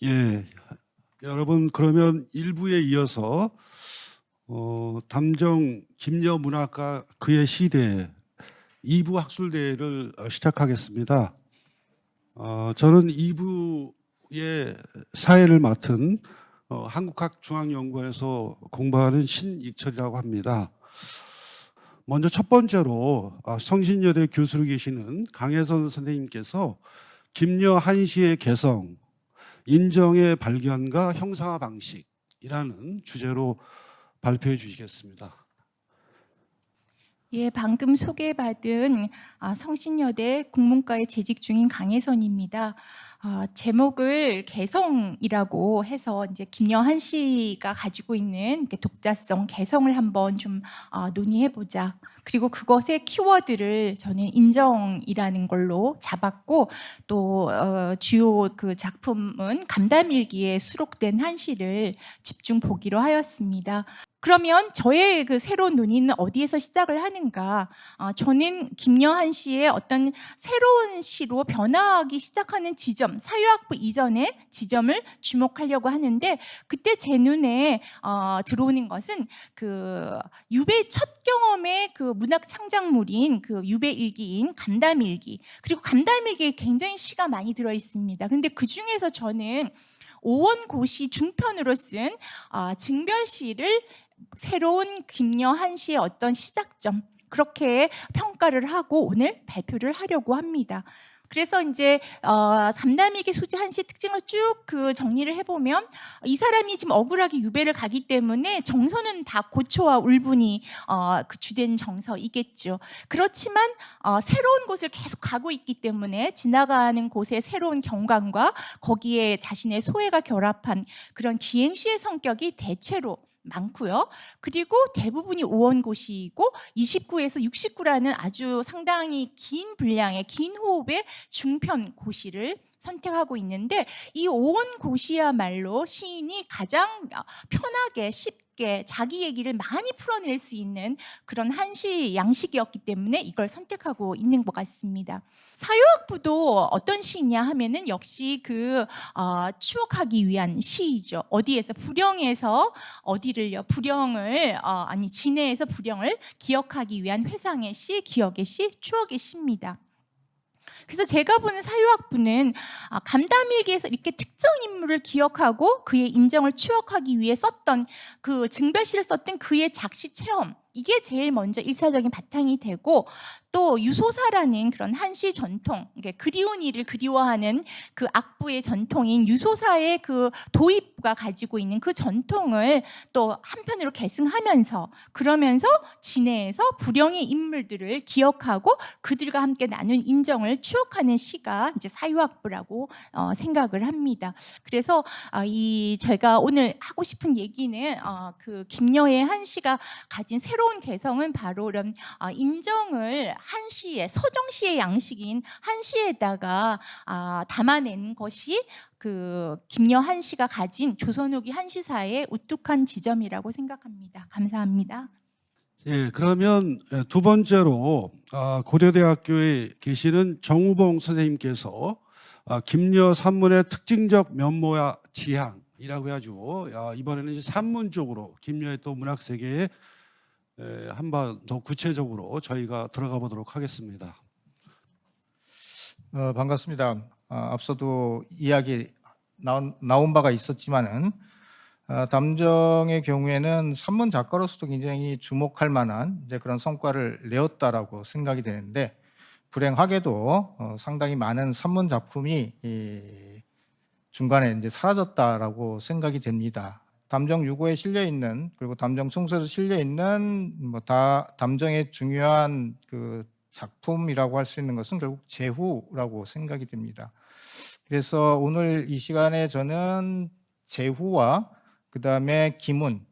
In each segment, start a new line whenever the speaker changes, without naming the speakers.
예, 여러분 그러면 1부에 이어서 담정 김여 문학가 그의 시대 2부 학술대회를 시작하겠습니다. 저는 2부의 사회를 맡은 한국학중앙연구원에서 공부하는 신익철이라고 합니다. 먼저 첫 번째로 성신여대 교수로 계시는 강혜선 선생님께서 김여 한시의 개성, 인정의 발견과 형상화 방식이라는 주제로 발표해 주시겠습니다.
예, 방금 소개받은 성신여대 국문과에 재직 중인 강혜선입니다. 제목을 개성이라고 해서 이제 김여한 씨가 가지고 있는 독자성, 개성을 한번 좀 논의해 보자. 그리고 그것의 키워드를 저는 인정이라는 걸로 잡았고, 또 주요 그 작품은 감담일기에 수록된 한 시를 집중 보기로 하였습니다. 그러면 저의 그 새로운 논의는 어디에서 시작을 하는가? 저는 김여한 씨의 어떤 새로운 시로 변화하기 시작하는 지점, 사유학부 이전의 지점을 주목하려고 하는데, 그때 제 눈에 들어오는 것은 그 유배 첫 경험의 그 문학 창작물인 그 유배 일기인 감담일기, 그리고 감담일기에 굉장히 시가 많이 들어 있습니다. 그런데 그 중에서 저는 오원고시 중편으로 쓴 증별시를 새로운 김여한 씨의 어떤 시작점, 그렇게 평가를 하고 오늘 발표를 하려고 합니다. 그래서 이제 삼남일기 소재 한 씨의 특징을 쭉 그 정리를 해보면, 이 사람이 지금 억울하게 유배를 가기 때문에 정서는 다 고초와 울분이 그 주된 정서이겠죠. 그렇지만 새로운 곳을 계속 가고 있기 때문에 지나가는 곳의 새로운 경관과 거기에 자신의 소외가 결합한 그런 기행시의 성격이 대체로 많고요. 그리고 대부분이 오원고시이고 29에서 69라는 아주 상당히 긴 분량의 긴 호흡의 중편 고시를 선택하고 있는데, 이 오원고시야말로 시인이 가장 편하게 쉽게 자기 얘기를 많이 풀어낼 수 있는 그런 한시 양식이었기 때문에 이걸 선택하고 있는 것 같습니다. 사유학부도 어떤 시이냐 하면은 역시 그 추억하기 위한 시이죠. 어디에서 불영에서 어디를요? 불영을 진해에서 불영을 기억하기 위한 회상의 시, 기억의 시, 추억의 시입니다. 그래서 제가 보는 사유학부는 감담일기에서 이렇게 특정 인물을 기억하고 그의 인정을 추억하기 위해 썼던 그 증별시를 썼던 그의 작시 체험, 이게 제일 먼저 1차적인 바탕이 되고, 또 유소사라는 그런 한시 전통, 그리운 일을 그리워하는 그 악부의 전통인 유소사의 그 도입부가 가지고 있는 그 전통을 또 한편으로 계승하면서, 그러면서 진해에서 불영의 인물들을 기억하고 그들과 함께 나눈 인정을 추억하는 시가 이제 사유학부라고 생각을 합니다. 그래서 이 제가 오늘 하고 싶은 얘기는 그 김여의 한 시가 가진 새로운 개성은 바로 이런 인정을 한 시의, 서정시의 양식인 한 시에다가 담아낸 것이 그 김여한 씨가 가진 조선 후기 한시사의 우뚝한 지점이라고 생각합니다. 감사합니다.
예, 그러면 두 번째로 고려대학교에 계시는 정우봉 선생님께서 김여 산문의 특징적 면모와 지향이라고 해가지고 이번에는 이제 산문 쪽으로 김여의 또 문학 세계에 한번 더 구체적으로 저희가 들어가 보도록 하겠습니다.
반갑습니다. 앞서도 이야기 나온 바가 있었지만은 담정의 경우에는 산문 작가로서도 굉장히 주목할 만한 이제 그런 성과를 내었다라고 생각이 되는데, 불행하게도 상당히 많은 산문 작품이 중간에 이제 사라졌다라고 생각이 됩니다. 담정 유고에 실려 있는, 그리고 담정 총서에서 실려 있는 담정의 중요한 그 작품이라고 할 수 있는 것은 결국 제후라고 생각이 됩니다. 그래서 오늘 이 시간에 저는 제후와 그다음에 기문,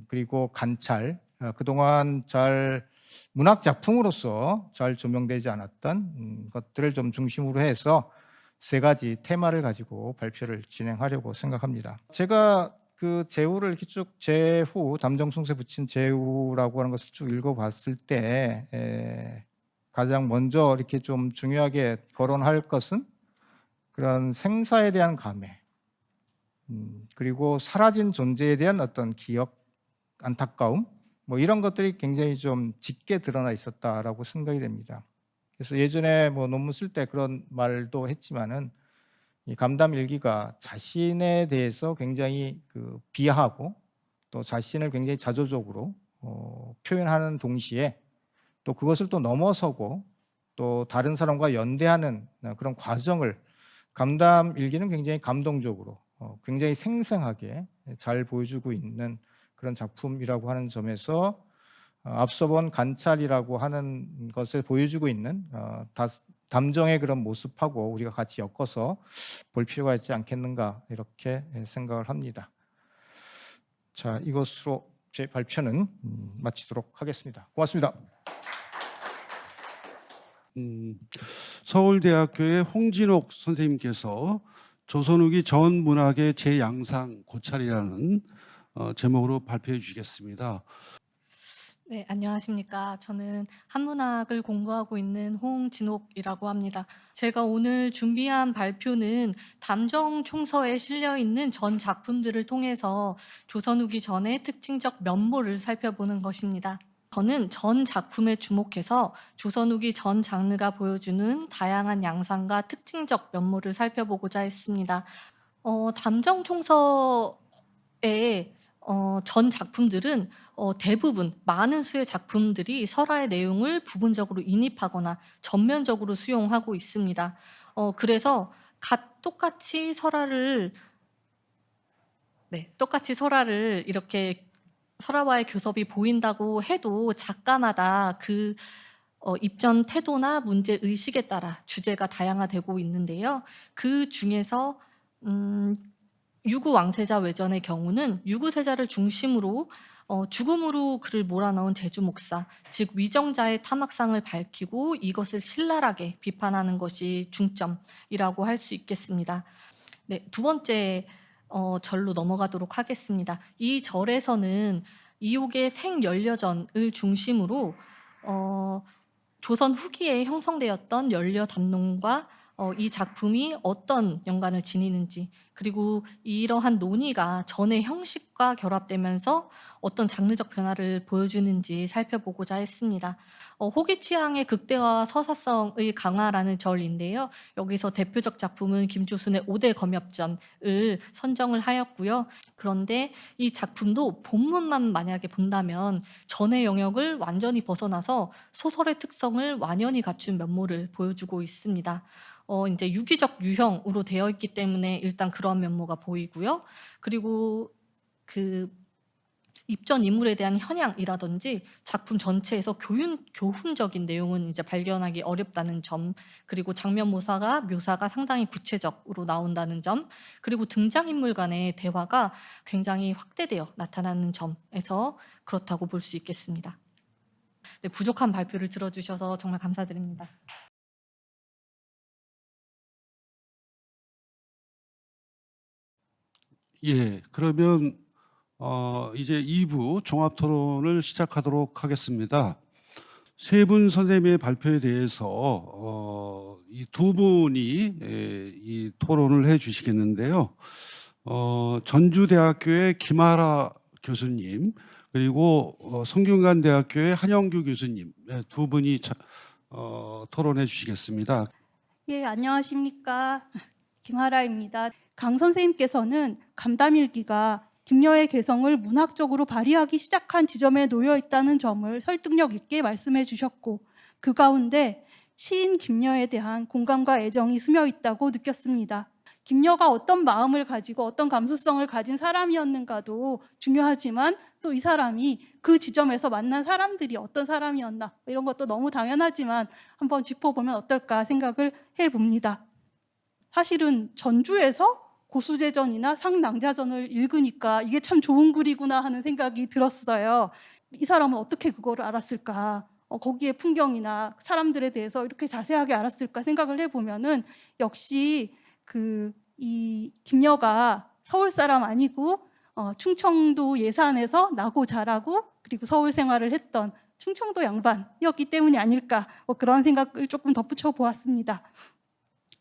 그리고 관찰, 그동안 잘 문학 작품으로서 잘 조명되지 않았던 것들을 좀 중심으로 해서 세 가지 테마를 가지고 발표를 진행하려고 생각합니다. 제가 그 제후를 이렇게 쭉 제후, 담정송세 붙인 제후라고 하는 것을 쭉 읽어봤을 때 가장 먼저 이렇게 좀 중요하게 거론할 것은 그런 생사에 대한 감회, 그리고 사라진 존재에 대한 어떤 기억, 안타까움, 뭐 이런 것들이 굉장히 좀 짙게 드러나 있었다라고 생각이 됩니다. 그래서 예전에 뭐 논문 쓸 때 그런 말도 했지만은 이 감담 일기가 자신에 대해서 굉장히 비하하고 또 자신을 굉장히 자조적으로 표현하는 동시에 또 그것을 또 넘어서고 또 다른 사람과 연대하는 그런 과정을 감담 일기는 굉장히 감동적으로 굉장히 생생하게 잘 보여주고 있는 그런 작품이라고 하는 점에서 앞서 본 관찰이라고 하는 것을 보여주고 있는 담정의 그런 모습하고 우리가 같이 엮어서 볼 필요가 있지 않겠는가 이렇게 생각을 합니다. 자, 이것으로 제 발표는 마치도록 하겠습니다. 고맙습니다.
서울대학교의 홍진옥 선생님께서 조선 후기 전 문학의 재양상 고찰이라는 제목으로 발표해 주시겠습니다.
네, 안녕하십니까. 저는 한문학을 공부하고 있는 홍진옥이라고 합니다. 제가 오늘 준비한 발표는 담정 총서에 실려 있는 전 작품들을 통해서 조선 후기 전의 특징적 면모를 살펴보는 것입니다. 저는 전 작품에 주목해서 조선 후기 전 장르가 보여주는 다양한 양상과 특징적 면모를 살펴보고자 했습니다. 담정 총서의 전 작품들은 대부분 많은 수의 작품들이 설화의 내용을 부분적으로 인입하거나 전면적으로 수용하고 있습니다. 그래서 똑같이 설화를 이렇게 설화와의 교섭이 보인다고 해도 작가마다 그 입전 태도나 문제 의식에 따라 주제가 다양화되고 있는데요. 그 중에서 유구 왕세자 외전의 경우는 유구세자를 중심으로 죽음으로 그를 몰아넣은 제주 목사, 즉 위정자의 타막상을 밝히고 이것을 신랄하게 비판하는 것이 중점이라고 할 수 있겠습니다. 네, 두 번째 절로 넘어가도록 하겠습니다. 이 절에서는 이옥의 생연려전을 중심으로 조선 후기에 형성되었던 연려 담론과 이 작품이 어떤 연관을 지니는지, 그리고 이러한 논의가 전의 형식과 결합되면서 어떤 장르적 변화를 보여주는지 살펴보고자 했습니다. 호기 취향의 극대화와 서사성의 강화라는 절인데요. 여기서 대표적 작품은 김조순의 5대 검엽전을 선정을 하였고요. 그런데 이 작품도 본문만 만약에 본다면 전의 영역을 완전히 벗어나서 소설의 특성을 완연히 갖춘 면모를 보여주고 있습니다. 이제 유기적 유형으로 되어 있기 때문에 일단 그런 면모가 보이고요. 그리고 그 입전 인물에 대한 현양이라든지 작품 전체에서 교훈적인 내용은 이제 발견하기 어렵다는 점, 그리고 장면 묘사가 상당히 구체적으로 나온다는 점, 그리고 등장인물 간의 대화가 굉장히 확대되어 나타나는 점에서 그렇다고 볼 수 있겠습니다. 네, 부족한 발표를 들어주셔서 정말 감사드립니다.
예, 그러면 이제 2부 종합 토론을 시작하도록 하겠습니다. 세 분 선생님의 발표에 대해서 이 두 분이 이 토론을 해 주시겠는데요. 전주대학교의 김아라 교수님, 그리고 성균관대학교의 한영규 교수님 두 분이 토론해 주시겠습니다.
예, 안녕하십니까. 김하라입니다. 강 선생님께서는 감담일기가 김여의 개성을 문학적으로 발휘하기 시작한 지점에 놓여 있다는 점을 설득력 있게 말씀해 주셨고, 그 가운데 시인 김여에 대한 공감과 애정이 스며 있다고 느꼈습니다. 김여가 어떤 마음을 가지고 어떤 감수성을 가진 사람이었는가도 중요하지만 또 이 사람이 그 지점에서 만난 사람들이 어떤 사람이었나, 이런 것도 너무 당연하지만 한번 짚어보면 어떨까 생각을 해봅니다. 사실은 전주에서 고수제전이나 상낭자전을 읽으니까 이게 참 좋은 글이구나 하는 생각이 들었어요. 이 사람은 어떻게 그거를 알았을까? 거기에 풍경이나 사람들에 대해서 이렇게 자세하게 알았을까 생각을 해보면은 역시 이 김여가 서울 사람 아니고 충청도 예산에서 나고 자라고 그리고 서울 생활을 했던 충청도 양반이었기 때문이 아닐까, 그런 생각을 조금 덧붙여 보았습니다.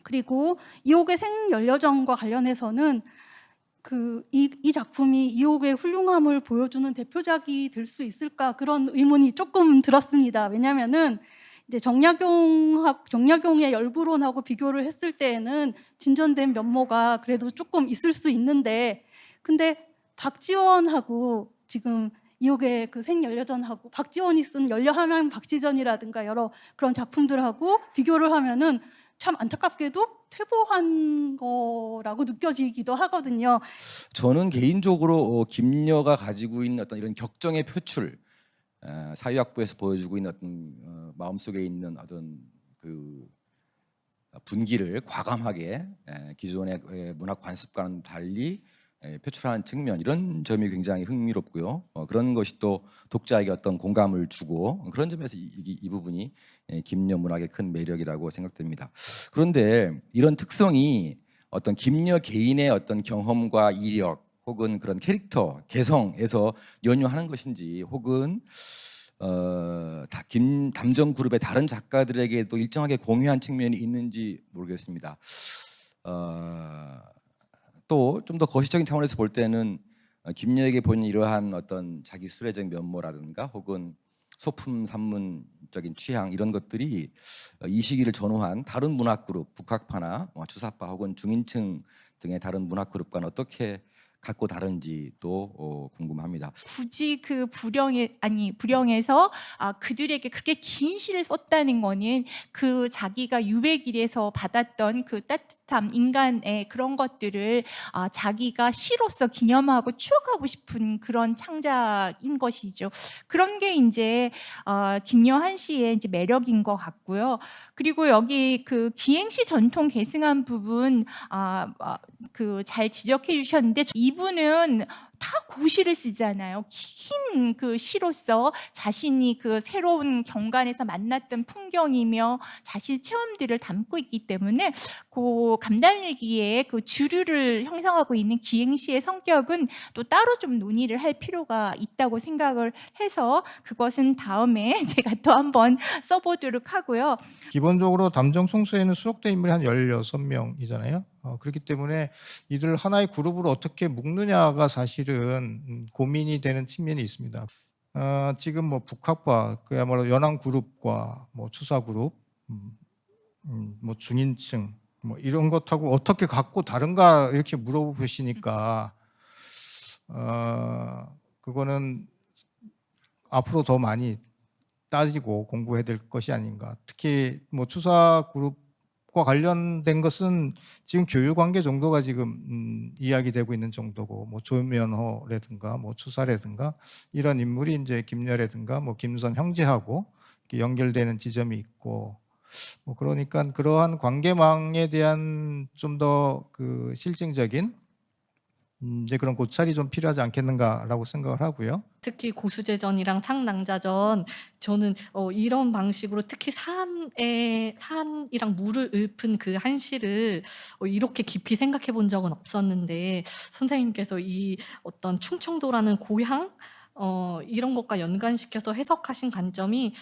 그리고 이옥의 생연려전과 관련해서는 이 작품이 이옥의 훌륭함을 보여주는 대표작이 될 수 있을까 그런 의문이 조금 들었습니다. 왜냐하면은 이제 정약용의 열부론하고 비교를 했을 때에는 진전된 면모가 그래도 조금 있을 수 있는데, 근데 박지원하고 지금 이옥의 그 생연려전하고 박지원이 쓴 연려하면 박지전이라든가 여러 그런 작품들하고 비교를 하면은 참 안타깝게도 퇴보한 거라고 느껴지기도 하거든요.
저는 개인적으로 김여가 가지고 있는 어떤 이런 격정의 표출, 사회학부에서 보여주고 있는 어떤 마음속에 있는 어떤 그 분기를 과감하게 기존의 문학 관습과는 달리 표출하는 측면, 이런 점이 굉장히 흥미롭고요. 그런 것이 또 독자에게 어떤 공감을 주고, 그런 점에서 이 부분이 김여 문학의 큰 매력이라고 생각됩니다. 그런데 이런 특성이 어떤 김여 개인의 어떤 경험과 이력 혹은 그런 캐릭터 개성에서 연유하는 것인지, 혹은 담정 그룹의 다른 작가들에게도 일정하게 공유한 측면이 있는지 모르겠습니다. 또 좀 더 거시적인 차원에서 볼 때는 김여에게 보이는 이러한 어떤 자기 수레적 면모라든가 혹은 소품 산문적인 취향, 이런 것들이 이 시기를 전후한 다른 문학 그룹, 북학파나 주사파 혹은 중인층 등의 다른 문학 그룹과는 어떻게 갖고 다른지도 궁금합니다.
굳이 그 불영에서 그들에게 그렇게 긴 시를 썼다는 거는 그 자기가 유배길에서 받았던 그 따뜻함, 인간의 그런 것들을 자기가 시로서 기념하고 추억하고 싶은 그런 창작인 것이죠. 그런 게 이제 김여한 씨의 이제 매력인 것 같고요. 그리고 여기 그 기행시 전통 계승한 부분 그 잘 지적해 주셨는데, 이분은 다 고시를 쓰잖아요. 긴 그 시로서 자신이 그 새로운 경관에서 만났던 풍경이며 자신의 체험들을 담고 있기 때문에 그 감담일기의 그 주류를 형성하고 있는 기행시의 성격은 또 따로 좀 논의를 할 필요가 있다고 생각을 해서 그것은 다음에 제가 또 한번 써보도록 하고요.
기본적으로 담정 송수에는 수록된 인물이 한 16명이잖아요. 그렇기 때문에 이들 하나의 그룹으로 어떻게 묶느냐가 사실은 고민이 되는 측면이 있습니다. 지금 뭐 북학파, 그야말로 연안 그룹과 뭐 추사 그룹, 뭐 중인층, 뭐 이런 것하고 어떻게 갖고 다른가 이렇게 물어보시니까 그거는 앞으로 더 많이 따지고 공부해야 될 것이 아닌가. 특히 뭐 추사 그룹과 관련된 것은 지금 교육 관계 정도가 지금 이야기되고 있는 정도고, 뭐 조면호라든가 뭐 추사라든가 이런 인물이 이제 김여라든가 뭐 김선 형제하고 이렇게 연결되는 지점이 있고, 뭐 그러니까 그러한 관계망에 대한 좀 더 그 실증적인 이제 그런 고찰이 좀 필요하지 않겠는가라고 생각을 하고요.
특히 고수제전이랑 상낭자전, 저는 이런 방식으로 특히 산이랑 물을 읊은 그 한시를 이렇게 깊이 생각해 본 적은 없었는데, 선생님께서 이 어떤 충청도라는 고향 이런 것과 연관시켜서 해석하신 관점이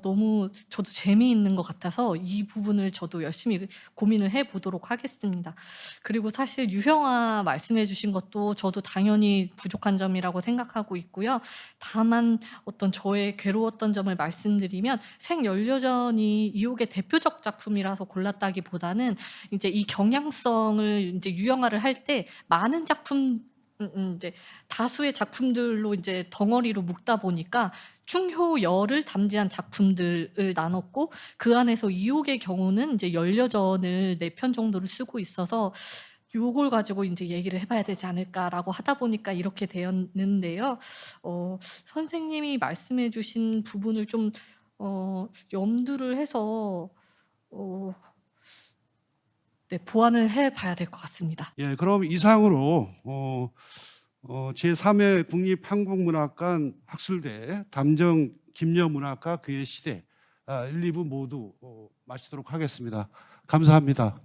너무 저도 재미있는 것 같아서 이 부분을 저도 열심히 고민을 해보도록 하겠습니다. 그리고 사실 유형아 말씀해 주신 것도 저도 당연히 부족한 점이라고 생각하고 있고요. 다만 어떤 저의 괴로웠던 점을 말씀드리면, 생연려전이 이옥의 대표적 작품이라서 골랐다기보다는 이제 이 경향성을 이제 유형화를 할 때 많은 작품 이제 다수의 작품들로 이제 덩어리로 묶다 보니까 충효열을 담지한 작품들을 나눴고, 그 안에서 이옥의 경우는 이제 연려전을 4편 정도를 쓰고 있어서 요걸 가지고 이제 얘기를 해봐야 되지 않을까라고 하다 보니까 이렇게 되었는데요. 선생님이 말씀해주신 부분을 좀 염두를 해서 네, 보완을 해봐야 될 것 같습니다.
예, 그럼 이상으로 제3회 국립한국문학관 학술대 담정 김여 문학과 그의 시대 1, 2부 모두 마치도록 하겠습니다. 감사합니다.